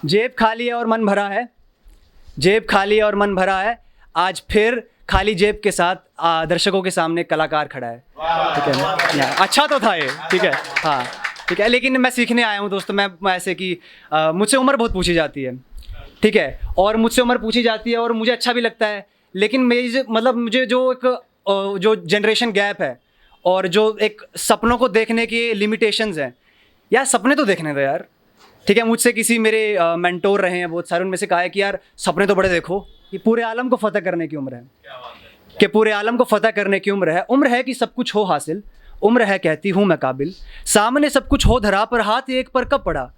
जेब खाली है और मन भरा है, जेब खाली है और मन भरा है। आज फिर खाली जेब के साथ दर्शकों के सामने कलाकार खड़ा है। ठीक है ना? अच्छा तो था ये, ठीक है, हाँ ठीक है। लेकिन मैं सीखने आया हूँ दोस्तों। मैं ऐसे कि मुझसे उम्र बहुत पूछी जाती है, ठीक है, और मुझसे उम्र पूछी जाती है और मुझे अच्छा भी लगता है। लेकिन मेरी मतलब मुझे जो एक जो जनरेशन गैप है और जो एक सपनों को देखने के लिमिटेशंस हैं, यार सपने तो देखने दो यार। ठीक है, मुझसे किसी मेरे मेंटोर रहे हैं बहुत सारे, उनमें से कहा है कि यार सपने तो बड़े देखो, ये पूरे आलम को फतह करने की उम्र है, कि पूरे आलम को फतह करने की उम्र है कि सब कुछ हो हासिल, उम्र है कहती हूँ मैं काबिल, सामने सब कुछ हो धरा पर हाथ एक पर कब पड़ा,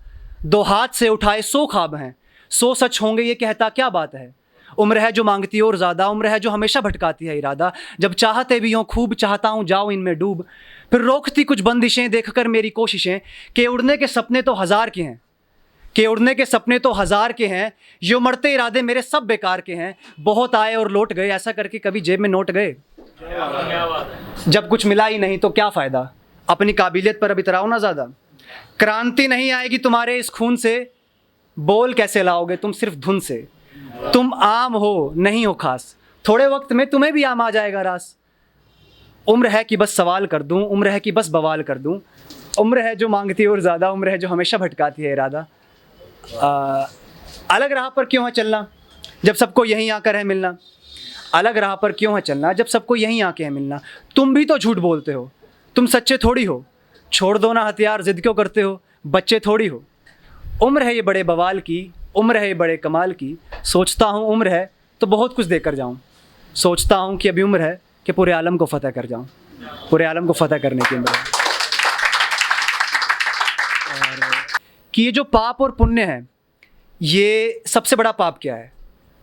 दो हाथ से उठाए 100 ख्वाब हैं, 100 सच होंगे ये कहता क्या बात है। उम्र है जो मांगती और ज़्यादा, उम्र है जो हमेशा भटकाती है इरादा, जब चाहते भी हों खूब चाहता हूँ जाओ इनमें डूब, फिर रोकती कुछ बंदिशें देखकर मेरी कोशिशें, कि उड़ने के सपने तो हज़ार के हैं, कि उड़ने के सपने तो हज़ार के हैं, ये मरते इरादे मेरे सब बेकार के हैं, बहुत आए और लौट गए, ऐसा करके कभी जेब में नोट गए। जब कुछ मिला ही नहीं तो क्या फ़ायदा, अपनी काबिलियत पर अब इतराओ ना ज़्यादा, क्रांति नहीं आएगी तुम्हारे इस खून से, बोल कैसे लाओगे तुम सिर्फ धुन से, तुम आम हो नहीं हो खास, थोड़े वक्त में तुम्हें भी आम आ जाएगा रास। उम्र है कि बस सवाल कर दूं, उम्र है कि बस बवाल कर दूं, उम्र है जो मांगती और ज़्यादा, उम्र है जो हमेशा भटकाती है इरादा। अलग राह पर क्यों है चलना जब सबको यहीं आकर है मिलना, अलग राह पर क्यों है चलना जब सबको यहीं आके है मिलना, तुम भी तो झूठ बोलते हो, तुम सच्चे थोड़ी हो, छोड़ दो ना हथियार जिद क्यों करते हो, बच्चे थोड़ी हो। उम्र है ये बड़े बवाल की, उम्र है ये बड़े कमाल की, सोचता हूँ उम्र है तो बहुत कुछ देकर जाऊँ, सोचता हूँ कि अभी उम्र है कि पूरे आलम को फतह कर जाऊँ, पूरे आलम को फतह करने की उम्र है। कि ये जो पाप और पुण्य है, ये सबसे बड़ा पाप क्या है,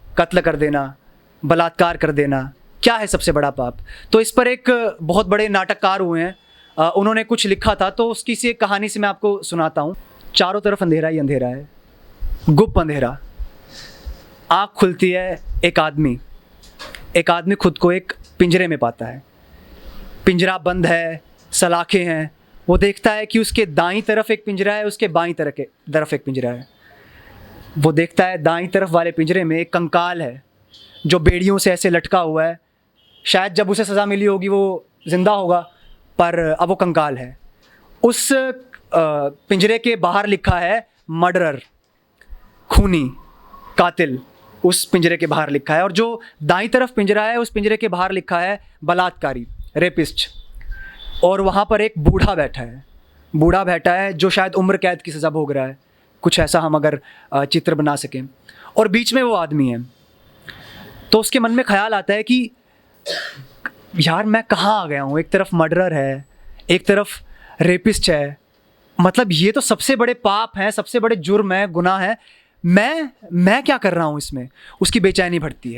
कत्ल कर देना, बलात्कार कर देना, क्या है सबसे बड़ा पाप। तो इस पर एक बहुत बड़े नाटककार हुए हैं, उन्होंने कुछ लिखा था, तो उसकी सी एक कहानी से मैं आपको सुनाता हूँ। चारों तरफ अंधेरा ही अंधेरा है, गुप्त अंधेरा। आँख खुलती है, एक आदमी खुद को एक पिंजरे में पाता है, पिंजरा बंद है, सलाखें हैं, वो देखता है कि उसके दाईं तरफ एक पिंजरा है, उसके बाईं तरफ एक पिंजरा है। वो देखता है दाईं तरफ वाले पिंजरे में एक कंकाल है जो बेड़ियों से ऐसे लटका हुआ है, शायद जब उसे सज़ा मिली होगी वो ज़िंदा होगा, पर अब वो कंकाल है। उस पिंजरे के बाहर लिखा है मर्डरर, खूनी, कातिल, उस पिंजरे के बाहर लिखा है। और जो दाईं तरफ पिंजरा है, उस पिंजरे के बाहर लिखा है बलात्कारी, रेपिस्ट। और वहाँ पर एक बूढ़ा बैठा है जो शायद उम्र कैद की सज़ा भोग रहा है, कुछ ऐसा हम अगर चित्र बना सकें। और बीच में वो आदमी है। तो उसके मन में ख्याल आता है कि यार मैं कहाँ आ गया हूँ, एक तरफ मर्डरर है, एक तरफ रेपिस्ट है, मतलब ये तो सबसे बड़े पाप हैं, सबसे बड़े जुर्म है, गुनाह है, मैं क्या कर रहा हूँ इसमें। उसकी बेचैनी बढ़ती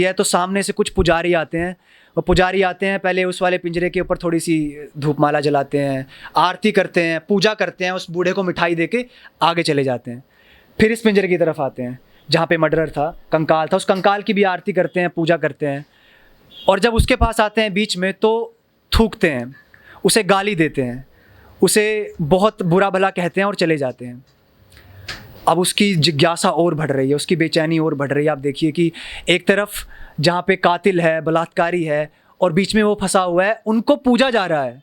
है। तो सामने से कुछ पुजारी आते हैं, वो पुजारी आते हैं, पहले उस वाले पिंजरे के ऊपर थोड़ी सी धूपमाला जलाते हैं, आरती करते हैं, पूजा करते हैं, उस बूढ़े को मिठाई देके आगे चले जाते हैं। फिर इस पिंजरे की तरफ आते हैं जहाँ पे मर्डरर था, कंकाल था, उस कंकाल की भी आरती करते हैं, पूजा करते हैं। और जब उसके पास आते हैं बीच में तो थूकते हैं, उसे गाली देते हैं, उसे बहुत बुरा भला कहते हैं और चले जाते हैं। अब उसकी जिज्ञासा और बढ़ रही है, उसकी बेचैनी और बढ़ रही है। आप देखिए कि एक तरफ जहाँ पे कातिल है, बलात्कारी है, और बीच में वो फंसा हुआ है, उनको पूजा जा रहा है,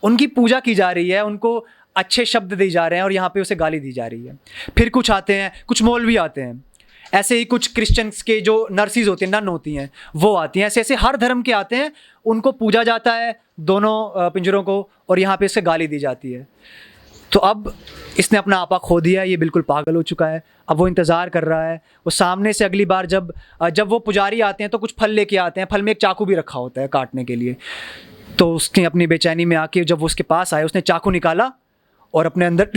उनकी पूजा की जा रही है, उनको अच्छे शब्द दिए जा रहे हैं, और यहाँ पे उसे गाली दी जा रही है। फिर कुछ आते हैं, कुछ मौलवी आते हैं, ऐसे ही कुछ क्रिश्चियंस के जो नर्सिस होती हैं, नन होती हैं, वो आती हैं, ऐसे ऐसे हर धर्म के आते हैं, उनको पूजा जाता है दोनों पिंजरों को, और यहाँ पे उसे गाली दी जाती है। तो अब इसने अपना आपा खो दिया, ये बिल्कुल पागल हो चुका है। अब वो इंतज़ार कर रहा है, वो सामने से अगली बार जब वो पुजारी आते हैं तो कुछ फल लेके आते हैं, फल में एक चाकू भी रखा होता है काटने के लिए। तो उसने अपनी बेचैनी में आके जब वो उसके पास आए, उसने चाकू निकाला और अपने अंदर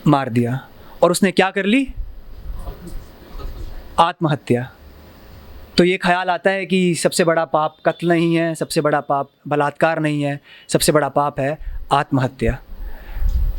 मार दिया। और उसने क्या कर ली, आत्महत्या। तो ये ख्याल आता है कि सबसे बड़ा पाप कत्ल नहीं है, सबसे बड़ा पाप बलात्कार नहीं है, सबसे बड़ा पाप है आत्महत्या।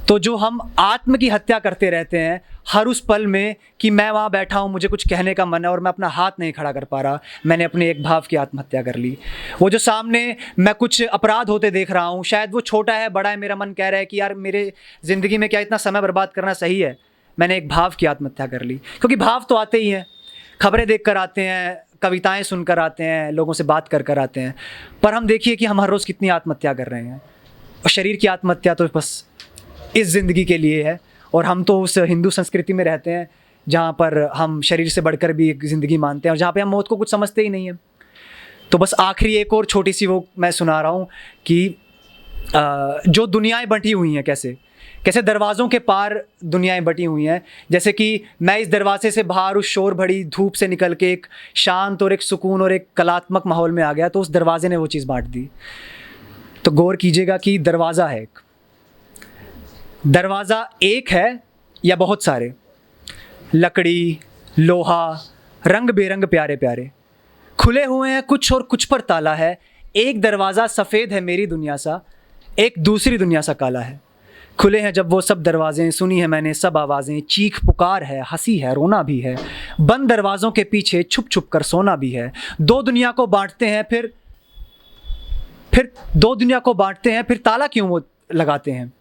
तो जो हम आत्म की हत्या करते रहते हैं हर उस पल में कि मैं वहाँ बैठा हूँ, मुझे कुछ कहने का मन है और मैं अपना हाथ नहीं खड़ा कर पा रहा, मैंने अपने एक भाव की आत्महत्या कर ली। वो जो सामने मैं कुछ अपराध होते देख रहा हूँ, शायद वो छोटा है बड़ा है, मेरा मन कह रहा है कि यार मेरे ज़िंदगी में क्या इतना समय बर्बाद करना सही है, मैंने एक भाव की आत्महत्या कर ली। क्योंकि भाव तो आते ही हैं, खबरें देख कर आते हैं, कविताएँ सुन कर आते हैं, लोगों से बात कर कर आते हैं, पर हम देखिए कि हम हर रोज़ कितनी आत्महत्या कर रहे हैं। और शरीर की आत्महत्या तो बस इस ज़िंदगी के लिए है, और हम तो उस हिंदू संस्कृति में रहते हैं जहाँ पर हम शरीर से बढ़कर भी एक ज़िंदगी मानते हैं और जहाँ पे हम मौत को कुछ समझते ही नहीं हैं। तो बस आखिरी एक और छोटी सी वो मैं सुना रहा हूँ कि जो दुनियाएं बंटी हुई हैं, कैसे कैसे दरवाज़ों के पार दुनियाएं बटी हुई हैं। जैसे कि मैं इस दरवाजे से बाहर उस शोर भरी धूप से निकल के एक शांत और एक सुकून और एक कलात्मक माहौल में आ गया, तो उस दरवाजे ने वो चीज़ बांट दी। तो गौर कीजिएगा कि दरवाज़ा है एक, दरवाज़ा एक है या बहुत सारे, लकड़ी, लोहा, रंग बेरंग प्यारे प्यारे खुले हुए हैं कुछ और कुछ पर ताला है। एक दरवाज़ा सफ़ेद है मेरी दुनिया सा, एक दूसरी दुनिया सा काला है। खुले हैं जब वो सब दरवाज़ें, सुनी है मैंने सब आवाज़ें, चीख पुकार है, हंसी है, रोना भी है, बंद दरवाज़ों के पीछे छुप छुप कर सोना भी है। दो दुनिया को बांटते हैं फिर दो दुनिया को बांटते हैं, फिर ताला क्यों वो लगाते हैं।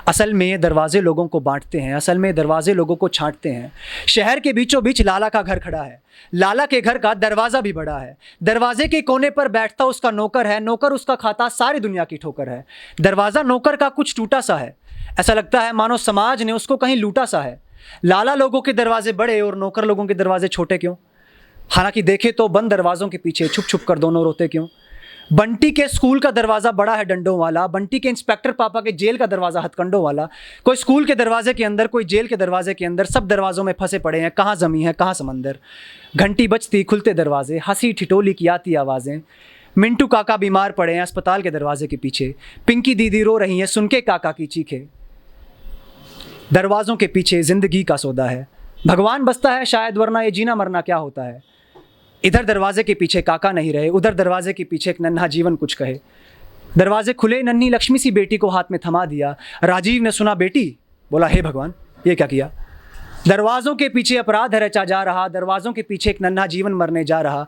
असल में ये दरवाजे लोगों को बांटते हैं, असल में दरवाजे लोगों को छांटते हैं। शहर के बीचों बीच लाला का घर खड़ा है, लाला के घर का दरवाज़ा भी बड़ा है। दरवाजे के कोने पर बैठता उसका नौकर है, नौकर उसका खाता सारी दुनिया की ठोकर है। दरवाज़ा नौकर का कुछ टूटा सा है, ऐसा लगता है मानो समाज ने उसको कहीं लूटा सा है। लाला लोगों के दरवाजे बड़े और नौकर लोगों के दरवाजे छोटे क्यों। हालांकि देखे तो बंद दरवाज़ों के पीछे छुप छुप कर दोनों रोते क्यों। बंटी के स्कूल का दरवाज़ा बड़ा है डंडों वाला, बंटी के इंस्पेक्टर पापा के जेल का दरवाज़ा हथकंडों वाला। कोई स्कूल के दरवाजे के अंदर, कोई जेल के दरवाजे के अंदर, सब दरवाज़ों में फंसे पड़े हैं, कहाँ ज़मीं है कहाँ समंदर। घंटी बजती खुलते दरवाजे, हंसी ठिठोली की आती आवाज़ें। मिंटू काका बीमार पड़े हैं अस्पताल के दरवाजे के पीछे, पिंकी दीदी रो रही हैं सुन के काका की चीखें। दरवाज़ों के पीछे ज़िंदगी का सौदा है, भगवान बसता है शायद वरना ये जीना मरना क्या होता है। इधर दरवाजे के पीछे काका नहीं रहे, उधर दरवाजे के पीछे एक नन्हा जीवन कुछ कहे। दरवाजे खुले, नन्ही लक्ष्मी सी बेटी को हाथ में थमा दिया। राजीव ने सुना बेटी, बोला हे भगवान ये क्या किया। दरवाज़ों के पीछे अपराध रचा जा रहा, दरवाज़ों के पीछे एक नन्हा जीवन मरने जा रहा।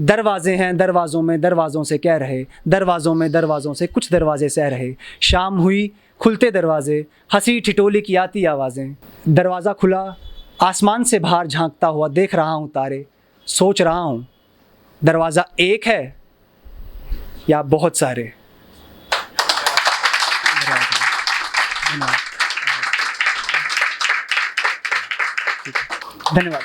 दरवाजे हैं दरवाज़ों में दरवाज़ों से कह रहे, दरवाज़ों में दरवाज़ों से कुछ दरवाजे सह रहे। शाम हुई, खुलते दरवाजे, हंसी ठिठोली की आती आवाज़ें। दरवाज़ा खुला, आसमान से बाहर झांकता हुआ देख रहा हूँ तारे, सोच रहा हूँ दरवाज़ा एक है या बहुत सारे। धन्यवाद।